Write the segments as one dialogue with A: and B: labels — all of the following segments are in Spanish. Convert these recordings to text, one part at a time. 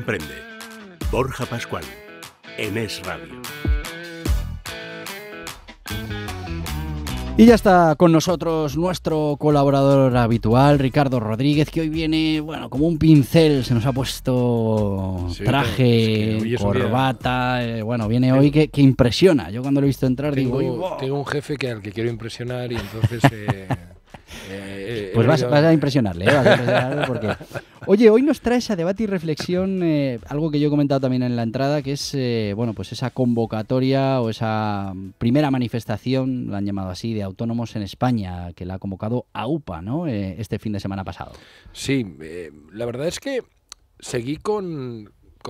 A: emprende. Borja Pascual, en Es Radio.
B: Y ya está con nosotros nuestro colaborador habitual, Ricardo Rodríguez, que hoy viene, bueno, como un pincel, se nos ha puesto traje, corbata, bueno, viene hoy que impresiona. Yo cuando lo he visto entrar digo... ¡wow!
C: Tengo un jefe al que quiero impresionar y entonces...
B: pues vas a impresionarle, porque... Oye, hoy nos traes a debate y reflexión algo que yo he comentado también en la entrada, que es bueno, pues esa convocatoria o esa primera manifestación, la han llamado así, de autónomos en España, que la ha convocado AUPA, ¿no? Este fin de semana pasado.
C: Sí, la verdad es que seguí con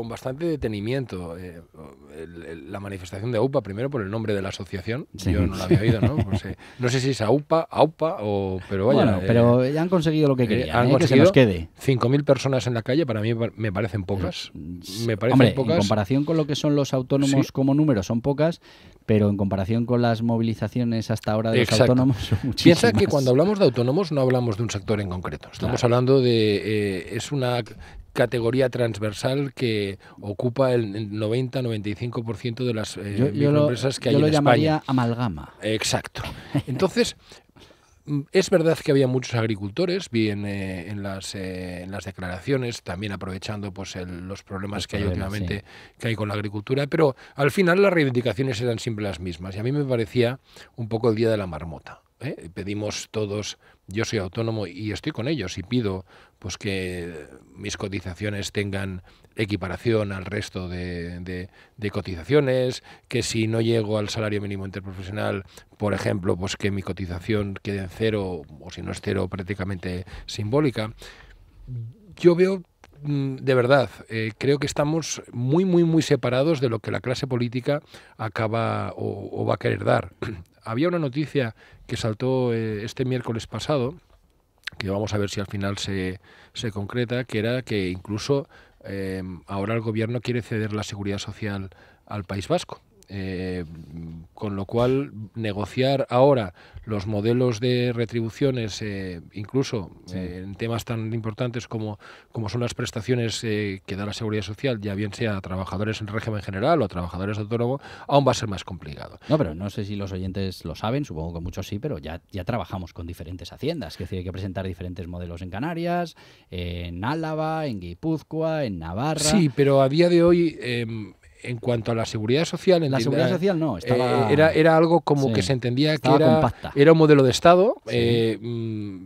C: bastante detenimiento la manifestación de AUPA, primero por el nombre de la asociación, sí. Yo no la había oído, ¿no? Pues, no sé si es AUPA, pero vaya...
B: Bueno, pero ya han conseguido lo que querían, que se nos quede.
C: 5.000 personas en la calle, para mí me parecen pocas.
B: Hombre, en comparación con lo que son los autónomos, sí, como número, son pocas, pero en comparación con las movilizaciones hasta ahora de los autónomos son muchísimas.
C: Piensa que cuando hablamos de autónomos no hablamos de un sector en concreto. Estamos hablando de... es una categoría transversal que ocupa el 90-95% de las microempresas que hay en España. Yo lo llamaría
B: amalgama.
C: Exacto. Entonces, es verdad que había muchos agricultores, vi en las declaraciones, también aprovechando pues los problemas que hay últimamente, sí, que hay con la agricultura, pero al final las reivindicaciones eran siempre las mismas y a mí me parecía un poco el día de la marmota. Pedimos todos, yo soy autónomo y estoy con ellos y pido pues que mis cotizaciones tengan equiparación al resto de cotizaciones, que si no llego al salario mínimo interprofesional, por ejemplo, pues que mi cotización quede en cero, o si no es cero, prácticamente simbólica. Yo veo, de verdad, creo que estamos muy separados de lo que la clase política acaba o va a querer dar. Había una noticia que saltó este miércoles pasado, que vamos a ver si al final se concreta, que era que incluso ahora el gobierno quiere ceder la seguridad social al País Vasco. Con lo cual, negociar ahora los modelos de retribuciones, incluso sí, en temas tan importantes como son las prestaciones que da la Seguridad Social, ya bien sea a trabajadores en régimen general o a trabajadores autónomos, aún va a ser más complicado.
B: No, pero no sé si los oyentes lo saben, supongo que muchos sí, pero ya trabajamos con diferentes haciendas, es decir, hay que presentar diferentes modelos en Canarias, en Álava, en Guipúzcoa, en Navarra...
C: Sí, pero a día de hoy... en cuanto a la seguridad social...
B: La seguridad social no, estaba...
C: Era algo como sí, que se entendía que era un modelo de Estado. Sí.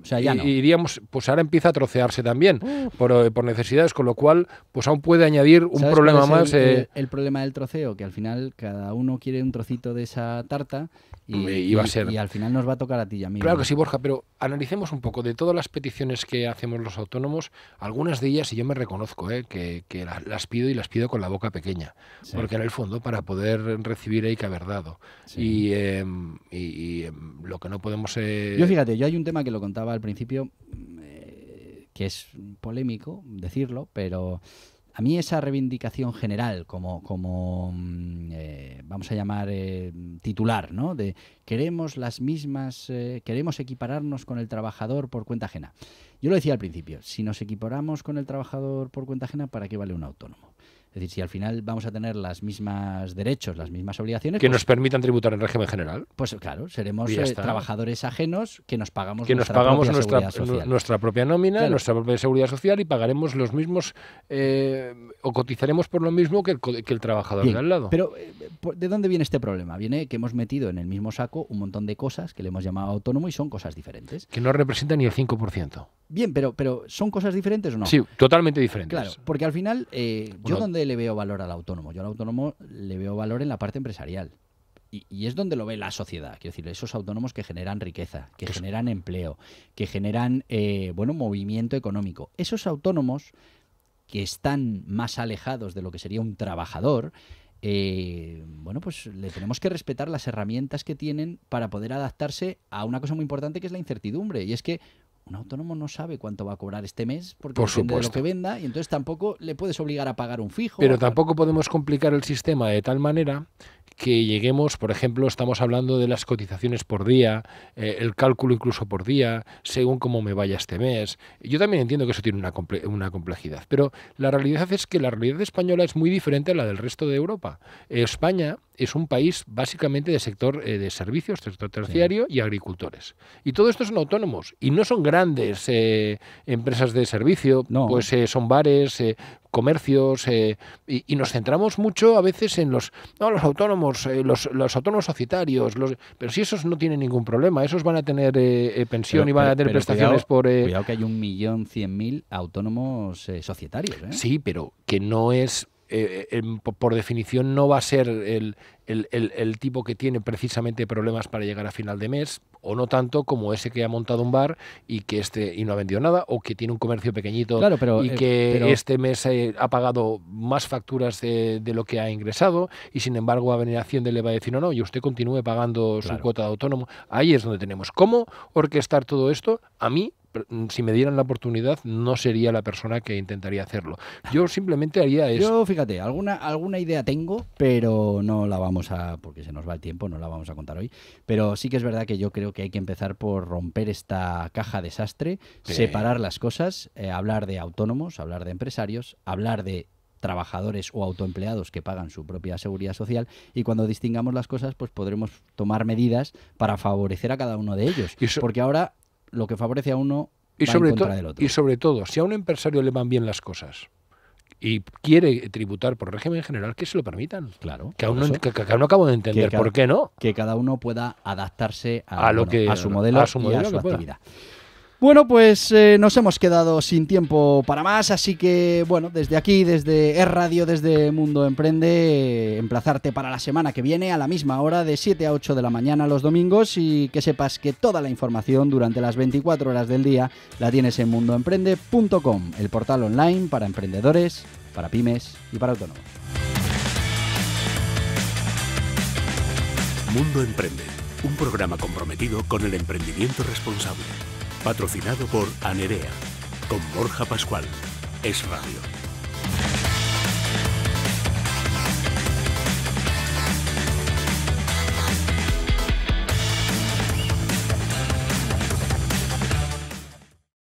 C: O sea, ya no. Y diríamos, pues ahora empieza a trocearse también por necesidades, con lo cual pues aún puede añadir un problema más.
B: El problema del troceo, que al final cada uno quiere un trocito de esa tarta y al final nos va a tocar a ti y a mí.
C: Claro que sí, Borja, pero analicemos un poco de todas las peticiones que hacemos los autónomos, algunas de ellas, y yo me reconozco que las pido y las pido con la boca pequeña. Sí. Porque en el fondo para poder recibir hay que haber dado. Sí. Y lo que no podemos...
B: Yo fíjate, yo hay un tema que lo contaba al principio, que es polémico decirlo, pero a mí esa reivindicación general como vamos a llamar titular, ¿no? De queremos las mismas, queremos equipararnos con el trabajador por cuenta ajena. Yo lo decía al principio, si nos equiparamos con el trabajador por cuenta ajena, ¿para qué vale un autónomo? Es decir, si al final vamos a tener los mismos derechos, las mismas obligaciones...
C: Que pues, nos permitan tributar en régimen general.
B: Pues claro, seremos trabajadores ajenos que nos pagamos
C: nuestra propia nómina, claro, nuestra propia seguridad social y pagaremos los mismos o cotizaremos por lo mismo que el trabajador de al lado.
B: Pero ¿de dónde viene este problema? Viene que hemos metido en el mismo saco un montón de cosas que le hemos llamado autónomo y son cosas diferentes.
C: Que no representan ni el 5%.
B: Bien, pero ¿son cosas diferentes o no?
C: Sí, totalmente diferentes.
B: Claro, porque al final, yo donde le veo valor al autónomo, yo al autónomo le veo valor en la parte empresarial. Y es donde lo ve la sociedad. Quiero decir, esos autónomos que generan riqueza, que generan empleo, que generan movimiento económico. Esos autónomos que están más alejados de lo que sería un trabajador, pues le tenemos que respetar las herramientas que tienen para poder adaptarse a una cosa muy importante que es la incertidumbre. Y es que un autónomo no sabe cuánto va a cobrar este mes porque depende de lo que venda y entonces tampoco le puedes obligar a pagar un fijo.
C: Pero tampoco podemos complicar el sistema de tal manera que lleguemos, por ejemplo, estamos hablando de las cotizaciones por día, el cálculo incluso por día, según cómo me vaya este mes. Yo también entiendo que eso tiene una complejidad, pero la realidad es que la realidad española es muy diferente a la del resto de Europa. España es un país básicamente de sector de servicios, sector terciario y agricultores. Y todo esto son autónomos y no son grandes empresas de servicio,
B: no.
C: Pues son bares, comercios, y nos centramos mucho a veces en los autónomos, los autónomos societarios, pero si esos no tienen ningún problema, esos van a tener pensión y van a tener prestaciones
B: Cuidado que hay 1.100.000 autónomos societarios.
C: Sí, pero que no es... por definición no va a ser el tipo que tiene precisamente problemas para llegar a final de mes, o no tanto como ese que ha montado un bar y no ha vendido nada, o que tiene un comercio pequeñito, claro, pero este mes ha pagado más facturas de lo que ha ingresado, y sin embargo a venir Hacienda le va a decir no, y usted continúe pagando su cuota de autónomo. Ahí es donde tenemos cómo orquestar todo esto. A mí, si me dieran la oportunidad, no sería la persona que intentaría hacerlo. Yo simplemente haría eso.
B: Yo, fíjate, alguna idea tengo, pero no la vamos a, porque se nos va el tiempo, no la vamos a contar hoy. Pero sí que es verdad que yo creo que hay que empezar por romper esta caja desastre, separar las cosas, hablar de autónomos, hablar de empresarios, hablar de trabajadores o autoempleados que pagan su propia seguridad social, y cuando distingamos las cosas, pues podremos tomar medidas para favorecer a cada uno de ellos. Porque ahora lo que favorece a uno va en contra del otro.
C: Y sobre todo, si a un empresario le van bien las cosas y quiere tributar por régimen general, que se lo permitan.
B: Claro.
C: Que aún no acabo de entender por qué no.
B: Que cada uno pueda adaptarse a su modelo y a su actividad. Bueno, pues nos hemos quedado sin tiempo para más, así que bueno, desde aquí, desde Es Radio, desde Mundo Emprende, emplazarte para la semana que viene a la misma hora, de 7 a 8 de la mañana los domingos, y que sepas que toda la información durante las 24 horas del día la tienes en mundoemprende.com, el portal online para emprendedores, para pymes y para autónomos.
A: Mundo Emprende, un programa comprometido con el emprendimiento responsable. Patrocinado por Anerea, con Borja Pascual. Es Radio.